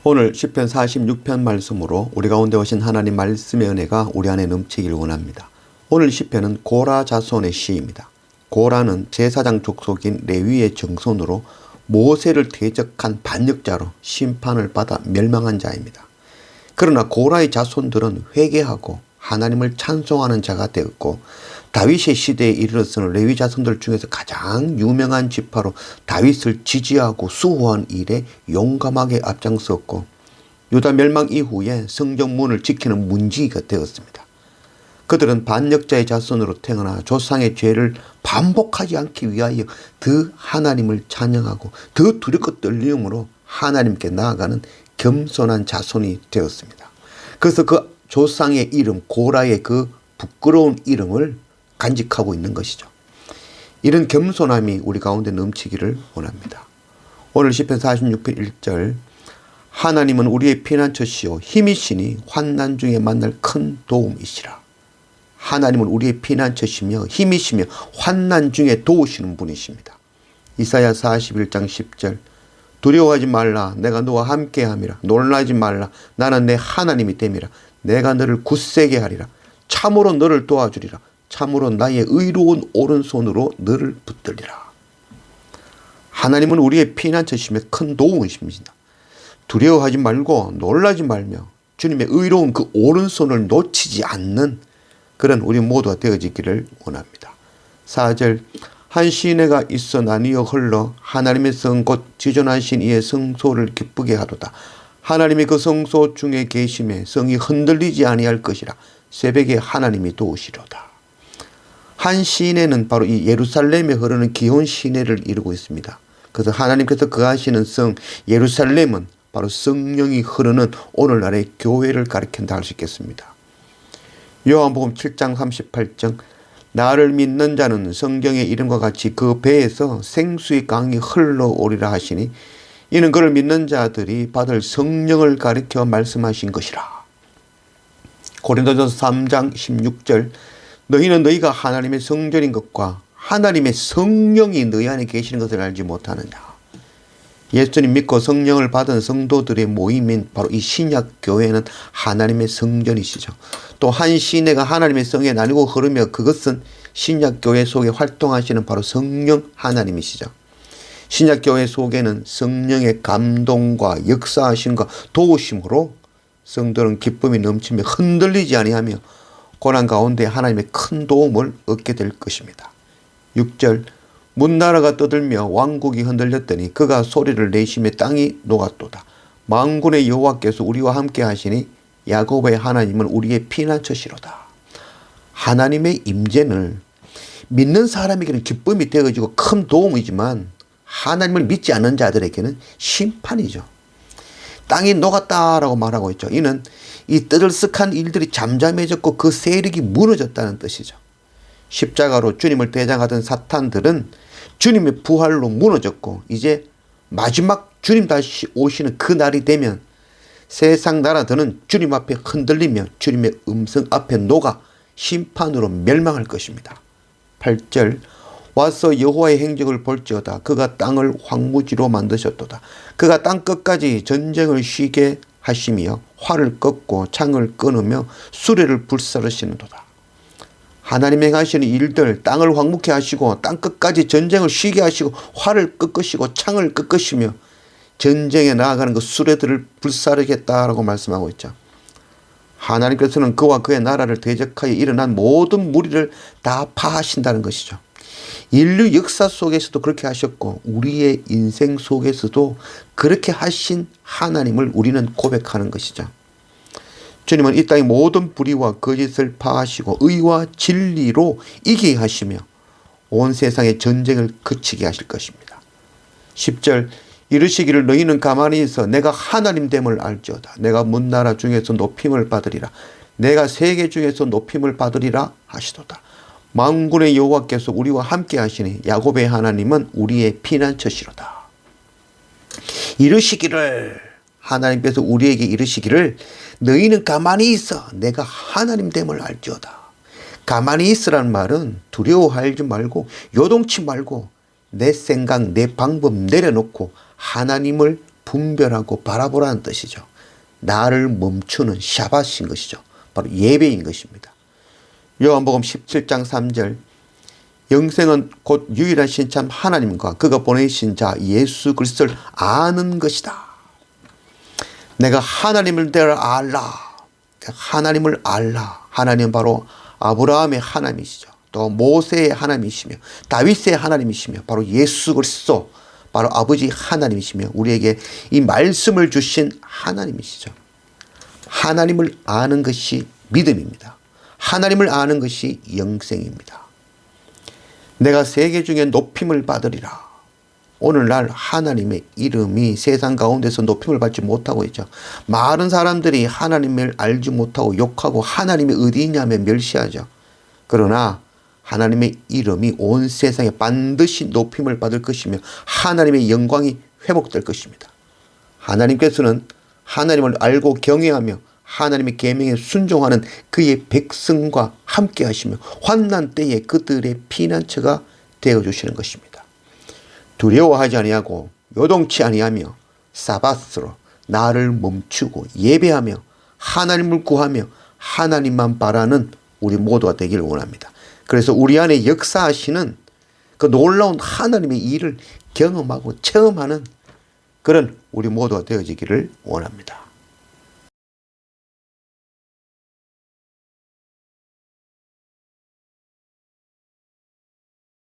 오늘 시편 46편 말씀으로 우리 가운데 오신 하나님 말씀의 은혜가 우리 안에 넘치길 원합니다. 오늘 시편은 고라 자손의 시입니다. 고라는 제사장 족속인 레위의 정손으로 모세를 대적한 반역자로 심판을 받아 멸망한 자입니다. 그러나 고라의 자손들은 회개하고 하나님을 찬송하는 자가 되었고, 다윗의 시대에 이르러서는 레위 자손들 중에서 가장 유명한 지파로 다윗을 지지하고 수호한 일에 용감하게 앞장섰고, 유다 멸망 이후에 성전문을 지키는 문지기가 되었습니다. 그들은 반역자의 자손으로 태어나 조상의 죄를 반복하지 않기 위하여 더 하나님을 찬양하고 더 두렵고 떨림으로 하나님께 나아가는 겸손한 자손이 되었습니다. 그래서 그 조상의 이름 고라의 그 부끄러운 이름을 간직하고 있는 것이죠. 이런 겸손함이 우리 가운데 넘치기를 원합니다. 오늘 시편 46편 1절, 하나님은 우리의 피난처시오 힘이시니 환난 중에 만날 큰 도움이시라. 하나님은 우리의 피난처시며 힘이시며 환난 중에 도우시는 분이십니다. 이사야 41장 10절, 두려워하지 말라 내가 너와 함께함이라. 놀라지 말라 나는 내 하나님이 됨이라. 내가 너를 굳세게 하리라. 참으로 너를 도와주리라. 참으로 나의 의로운 오른손으로 너를 붙들리라. 하나님은 우리의 피난처시며 큰 도움이십니다. 두려워하지 말고 놀라지 말며 주님의 의로운 그 오른손을 놓치지 않는 그런 우리 모두가 되어지기를 원합니다. 4절, 한 시내가 있어 나뉘어 흘러 하나님의 성 곧 지존하신 이의 성소를 기쁘게 하도다. 하나님이 그 성소 중에 계심에 성이 흔들리지 아니할 것이라. 새벽에 하나님이 도우시려다. 한 시내는 바로 이 예루살렘에 흐르는 기온 시내를 이루고 있습니다. 그래서 하나님께서 거하시는 성 예루살렘은 바로 성령이 흐르는 오늘날의 교회를 가리킨다 할 수 있겠습니다. 요한복음 7장 38절, 나를 믿는 자는 성경의 이름과 같이 그 배에서 생수의 강이 흘러오리라 하시니 이는 그를 믿는 자들이 받을 성령을 가리켜 말씀하신 것이라. 고린도전서 3장 16절, 너희는 너희가 하나님의 성전인 것과 하나님의 성령이 너희 안에 계시는 것을 알지 못하느냐. 예수님 믿고 성령을 받은 성도들의 모임인 바로 이 신약교회는 하나님의 성전이시죠. 또 한 시내가 하나님의 성에 나뉘고 흐르며 그것은 신약교회 속에 활동하시는 바로 성령 하나님이시죠. 신약교회 속에는 성령의 감동과 역사하심과 도우심으로 성도는 기쁨이 넘치며 흔들리지 아니하며 고난 가운데 하나님의 큰 도움을 얻게 될 것입니다. 6절, 문나라가 떠들며 왕국이 흔들렸더니 그가 소리를 내시며 땅이 녹았도다. 만군의 여호와께서 우리와 함께 하시니 야곱의 하나님은 우리의 피난처시로다. 하나님의 임재는 믿는 사람에게는 기쁨이 되어지고 큰 도움이지만 하나님을 믿지 않는 자들에게는 심판이죠. 땅이 녹았다라고 말하고 있죠. 이는 이 떠들썩한 일들이 잠잠해졌고 그 세력이 무너졌다는 뜻이죠. 십자가로 주님을 대장하던 사탄들은 주님의 부활로 무너졌고, 이제 마지막 주님 다시 오시는 그 날이 되면 세상 나라들은 주님 앞에 흔들리며 주님의 음성 앞에 녹아 심판으로 멸망할 것입니다. 8절, 와서 여호와의 행적을 볼지어다. 그가 땅을 황무지로 만드셨도다. 그가 땅 끝까지 전쟁을 쉬게 하시며 활을 꺾고 창을 끊으며 수레를 불사르시는도다. 하나님의 행하시는 일들, 땅을 황무케 하시고 땅 끝까지 전쟁을 쉬게 하시고 활을 꺾으시고 창을 꺾으시며 전쟁에 나아가는 그 수레들을 불사르겠다라고 말씀하고 있죠. 하나님께서는 그와 그의 나라를 대적하여 일어난 모든 무리를 다 파하신다는 것이죠. 인류 역사 속에서도 그렇게 하셨고 우리의 인생 속에서도 그렇게 하신 하나님을 우리는 고백하는 것이죠. 주님은 이 땅의 모든 불의와 거짓을 파하시고 의와 진리로 이기게 하시며 온 세상의 전쟁을 그치게 하실 것입니다. 10절, 이르시기를 너희는 가만히 있어 내가 하나님 됨을 알지어다. 내가 문나라 중에서 높임을 받으리라. 내가 세계 중에서 높임을 받으리라 하시도다. 만군의 여호와께서 우리와 함께 하시니 야곱의 하나님은 우리의 피난처시로다. 이르시기를, 하나님께서 우리에게 이르시기를 너희는 가만히 있어 내가 하나님 됨을 알지어다. 가만히 있으라는 말은 두려워하지 말고 요동치 말고 내 생각 내 방법 내려놓고 하나님을 분별하고 바라보라는 뜻이죠. 나를 멈추는 샤밧인 것이죠. 바로 예배인 것입니다. 요한복음 17장 3절 영생은 곧 유일한 신참 하나님과 그가 보내신 자 예수 그리스도를 아는 것이다. 내가 하나님을 알라. 하나님을 알라. 하나님은 바로 아브라함의 하나님이시죠. 또 모세의 하나님이시며 다윗의 하나님이시며 바로 예수 그리스도 바로 아버지 하나님이시며 우리에게 이 말씀을 주신 하나님이시죠. 하나님을 아는 것이 믿음입니다. 하나님을 아는 것이 영생입니다. 내가 세계 중에 높임을 받으리라. 오늘날 하나님의 이름이 세상 가운데서 높임을 받지 못하고 있죠. 많은 사람들이 하나님을 알지 못하고 욕하고 하나님이 어디 있냐며 멸시하죠. 그러나 하나님의 이름이 온 세상에 반드시 높임을 받을 것이며 하나님의 영광이 회복될 것입니다. 하나님께서는 하나님을 알고 경외하며 하나님의 계명에 순종하는 그의 백성과 함께 하시며 환난 때에 그들의 피난처가 되어주시는 것입니다. 두려워하지 아니하고 요동치 아니하며 사밧으로 나를 멈추고 예배하며 하나님을 구하며 하나님만 바라는 우리 모두가 되기를 원합니다. 그래서 우리 안에 역사하시는 그 놀라운 하나님의 일을 경험하고 체험하는 그런 우리 모두가 되어지기를 원합니다.